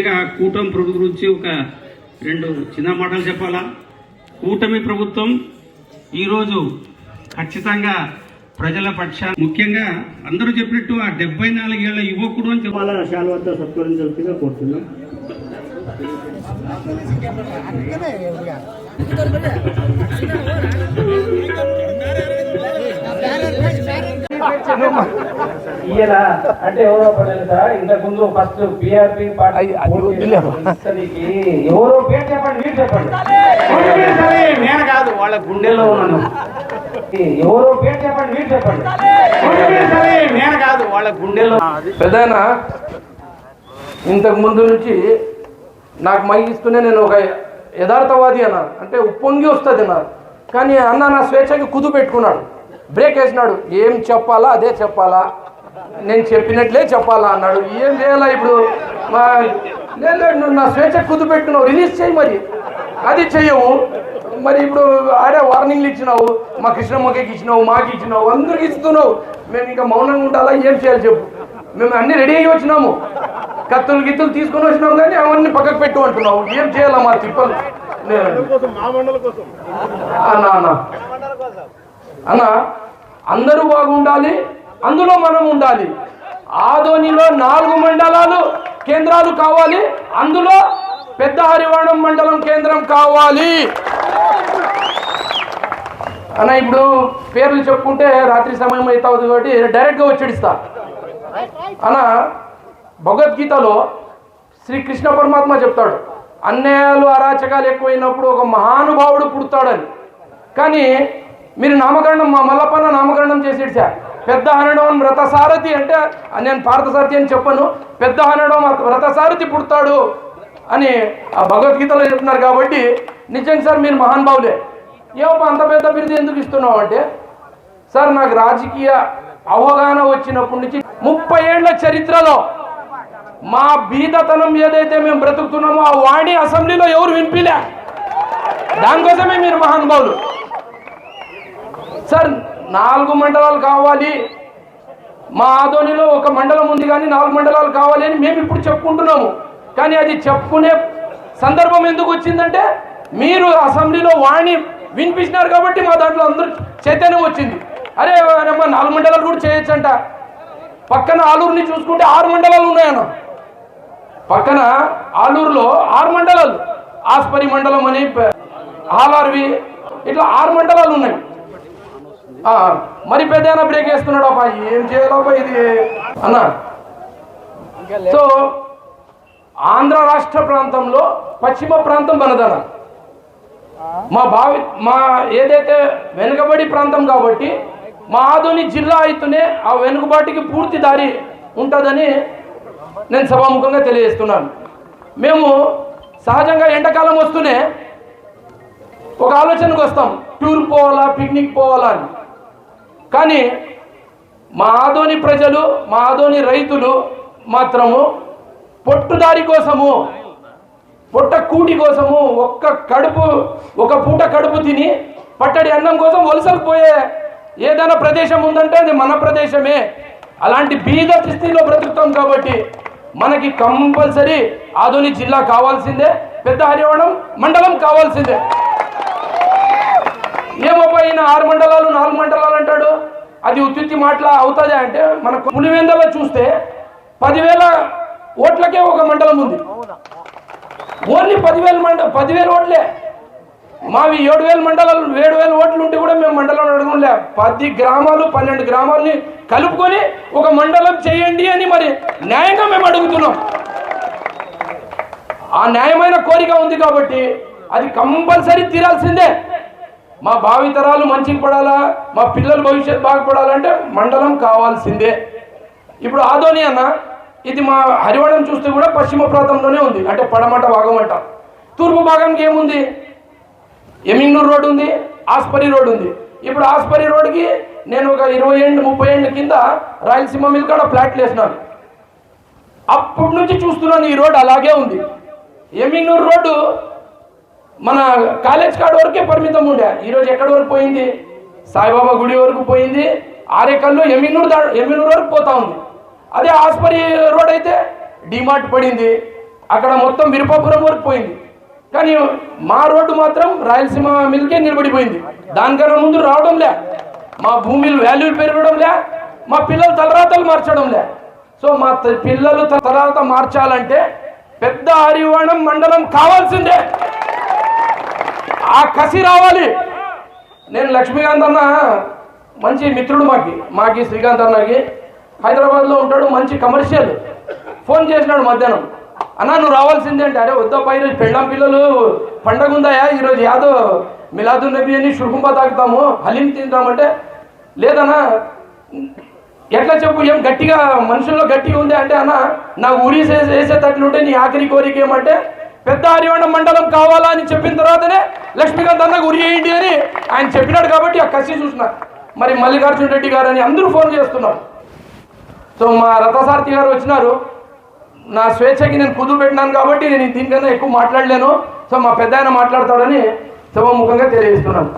ముఖ్యంగా కూటమి ప్రభుత్వం గురించి ఒక రెండు చిన్న మాటలు చెప్పాలా. కూటమి ప్రభుత్వం ఈరోజు ఖచ్చితంగా ప్రజల పక్షాన, ముఖ్యంగా అందరూ చెప్పినట్టు ఆ 74 ఏళ్ల యువకుడు అని చెప్పాలా. శాల్వాతో సత్కరించాల్సిందిగా కోరుతున్నాం. ఈయన అంటే ఎవరో తెలుసా, ఇంతకు ముందు ఫస్ట్ పిఆర్పి ఎవరో పేరు చెప్పండి, మీరు చెప్పండి. నేను కాదు, వాళ్ళ గుండెల్లో ఉన్నాను. ఎవరో పేరు చెప్పండి, మీరు చెప్పండి. నేను కాదు, వాళ్ళ గుండెల్లో. పెద్దనా ఇంతకు ముందు నుంచి నాకు మైగిస్తూనే నేను ఒక యథార్థవాది అన్నాను, అంటే ఉప్పొంగి వస్తుంది అన్నారు. కానీ అన్న నా స్వేచ్ఛకి కుదు పెట్టుకున్నాడు, బ్రేక్ వేసినాడు. ఏం చెప్పాలా అదే చెప్పాలా, నేను చెప్పినట్లే చెప్పాలా అన్నాడు. ఏం చేయాలా ఇప్పుడు? లేదు, నా స్వేచ్ఛ కుదు పెట్టుకున్నావు, రిలీజ్ చేయి, మరి అది చెయ్యవు. మరి ఇప్పుడు ఆడే వార్నింగ్లు ఇచ్చినావు, మా కృష్ణమ్మకి ఇచ్చినావు, మాకు ఇచ్చినావు, అందరికి ఇస్తున్నావు. మేము ఇంకా మౌనంగా ఉండాలా? ఏం చేయాలి చెప్పు? మేము అన్నీ రెడీ అయ్యి వచ్చినాము, కత్తులు గిత్తులు తీసుకొని వచ్చినాము, కానీ అవన్నీ పక్కకు పెట్టు అంటున్నావు. ఏం చేయాలా మా తిప్పలు? అన్న అందరూ బాగుండాలి, అందులో మనం ఉండాలి. ఆదోనిలో 4 మండలాలు కేంద్రాలు కావాలి, అందులో పెద్ద హరివాణం మండలం కేంద్రం కావాలి అన్న. ఇప్పుడు పేర్లు చెప్పుకుంటే రాత్రి సమయం అవుతుంది కాబట్టి డైరెక్ట్గా వచ్చేడిస్తా అన్న. భగవద్గీతలో శ్రీకృష్ణ పరమాత్మ చెప్తాడు, అన్యాయాలు అరాచకాలు ఎక్కువైనప్పుడు ఒక మహానుభావుడు పుడతాడని. కానీ మీరు నామకరణం, మా మల్లప్పన్న నామకరణం చేసేది సార్. పెద్ద హనడం రథసారథి అంటే, నేను పార్థసారథి అని చెప్పను, పెద్ద హనడం రథసారథి పుడతాడు అని ఆ భగవద్గీతలో చెప్తున్నారు. కాబట్టి నిజంగా సార్ మీరు మహానుభావులే. ఏమో అంత పెద్ద బిరుదు ఎందుకు ఇస్తున్నావు అంటే, సార్ నాకు రాజకీయ అవగాహన వచ్చినప్పటి నుంచి 30 ఏళ్ల చరిత్రలో మా బీదతనం ఏదైతే మేము బ్రతుకుతున్నామో ఆ వాణి అసెంబ్లీలో ఎవరు వినిపిలే. దానికోసమే మీరు మహానుభావులు. సార్ 4 మండలాలు కావాలి, మా ఆదోనిలో ఒక మండలం ఉంది కానీ 4 మండలాలు కావాలి అని మేము ఇప్పుడు చెప్పుకుంటున్నాము. కానీ అది చెప్పుకునే సందర్భం ఎందుకు వచ్చిందంటే, మీరు అసెంబ్లీలో వాణి వినిపించినారు కాబట్టి మా దాంట్లో అందరూ చైతన్యం వచ్చింది. అరే 4 మండలాలు కూడా చేయొచ్చంట. పక్కన ఆలూరుని చూసుకుంటే 6 మండలాలు ఉన్నాయన్న. పక్కన ఆలూరులో 6 మండలాలు, ఆస్పరి మండలం అని, ఆలార్వి, ఇట్లా 6 మండలాలు ఉన్నాయి. మరి పెద్ద బ్రేక్ వేస్తున్నాడు అబ్బా, ఏం చేయాలబ్బా ఇది అన్న. సో ఆంధ్ర రాష్ట్ర ప్రాంతంలో పశ్చిమ ప్రాంతం మనదన, మా ఏదైతే వెనుకబడి ప్రాంతం కాబట్టి మా ఆదోని జిల్లా అయితేనే ఆ వెనుకబాటికి పూర్తి దారి ఉంటుందని నేను సభాముఖంగా తెలియజేస్తున్నాను. మేము సహజంగా ఎండాకాలం వస్తూనే ఒక ఆలోచనకు వస్తాం, టూర్ పోవాలా, పిక్నిక్ పోవాలా అని. కానీ మా ఆదోని ప్రజలు, మా ఆదోని రైతులు మాత్రము పొట్టుదారి కోసము, పొట్ట కూటి కోసము, ఒక పూట కడుపు తిని పట్టడి అన్నం కోసం వలసలు పోయే ఏదైనా ప్రదేశం ఉందంటే అది మన ప్రదేశమే. అలాంటి బీద స్థితిలో బ్రతుకుతాం కాబట్టి మనకి కంపల్సరీ ఆదోని జిల్లా కావాల్సిందే, పెద్ద హరివాణం మండలం కావాల్సిందే. ఏమో పైన 6 మండలాలు 4 మండలాలు అంటాడు, అది ఉత్తి మాటలా అవుతుందా అంటే, మన పులివెందలో చూస్తే 10,000 ఓట్లకే ఒక మండలం ఉంది. ఓన్లీ 10,000 ఓట్లే. మావి 7,000 మండలాలు, 7,000 ఓట్లు ఉంటే కూడా మేము మండలం అడగలే. 10 గ్రామాలు 12 గ్రామాలని కలుపుకొని ఒక మండలం చేయండి అని మరి న్యాయంగా మేము అడుగుతున్నాం. ఆ న్యాయమైన కోరిక ఉంది కాబట్టి అది కంపల్సరీ తీరాల్సిందే. మా భావితరాలు మంచిగా పడాలా, మా పిల్లల భవిష్యత్తు బాగుపడాలంటే మండలం కావాల్సిందే. ఇప్పుడు ఆదోని అన్న, ఇది మా హరివాణం చూస్తే కూడా పశ్చిమ ప్రాంతంలోనే ఉంది, అంటే పడమట భాగం అంట. తూర్పు భాగానికి ఏముంది? ఎమింగ్నూరు రోడ్ ఉంది, ఆస్పరి రోడ్ ఉంది. ఇప్పుడు ఆస్పరి రోడ్కి నేను ఒక 20 ఏళ్ళు 30 ఏళ్ళ కింద రాయలసీమ మీద కూడా ఫ్లాట్లు వేసినాను. అప్పటి నుంచి చూస్తున్నాను ఈ రోడ్ అలాగే ఉంది. ఎమింగ్నూరు రోడ్డు మన కాలేజ్ కాడ వరకే పరిమితం ఉండే, ఈరోజు ఎక్కడి వరకు పోయింది? సాయిబాబా గుడి వరకు పోయింది, ఆరేకల్లు ఎమ్మినూరు వరకు పోతా ఉంది. అదే ఆస్పరి రోడ్ అయితే డిమార్ట్ పడింది, అక్కడ మొత్తం విరుపాపురం వరకు పోయింది. కానీ మా రోడ్డు మాత్రం రాయలసీమ మిల్కే నిలబడిపోయింది. దానికన్నా ముందు రావడం లే, మా భూమిలు వాల్యూలు పెరగడం లే, మా పిల్లలు తలరాతలు మార్చడం లే. సో మా పిల్లలు తలరాత మార్చాలంటే పెద్ద ఆరివాణం మండలం కావాల్సిందే. ఆ కసి రావాలి. నేను లక్ష్మీకాంత్ అన్న మంచి మిత్రుడు మాకి శ్రీకాంత్ అన్నకి హైదరాబాద్లో ఉంటాడు, మంచి కమర్షియల్. ఫోన్ చేసినాడు మధ్యాహ్నం, అన్న నువ్వు రావాల్సిందే అంటే, అరే వద్దా పైన పెళ్ళాం పిల్లలు పండగ ఉందాయా ఈరోజు యాదో మిలాదున్ నబీ అని షుర్కుంబా తాగుతాము, హలీం తింటామంటే, లేదన్నా ఎట్లా చెప్పు, ఏం గట్టిగా మనుషుల్లో గట్టిగా ఉంది అంటే, అన్న నాకు ఉరి వేసేటట్లుంటే నీ ఆఖరి కోరిక ఏమంటే పెద్ద హరివాణం మండలం కావాలా అని చెప్పిన తర్వాతనే లక్ష్మీకాంత్ అన్నకు ఉరి వేయండి అని ఆయన చెప్పినాడు. కాబట్టి ఆ కసి చూసిన. మరి మల్లికార్జున రెడ్డి గారు అని అందరూ ఫోన్ చేస్తున్నారు. సో మా రథసారథి గారు వచ్చినారు. నా స్వేచ్ఛకి నేను కుదురు పెట్టినాను కాబట్టి నేను దీనికన్నా ఎక్కువ మాట్లాడలేను. సో మా పెద్ద ఆయన మాట్లాడతాడని సభాముఖంగా తెలియజేస్తున్నాను.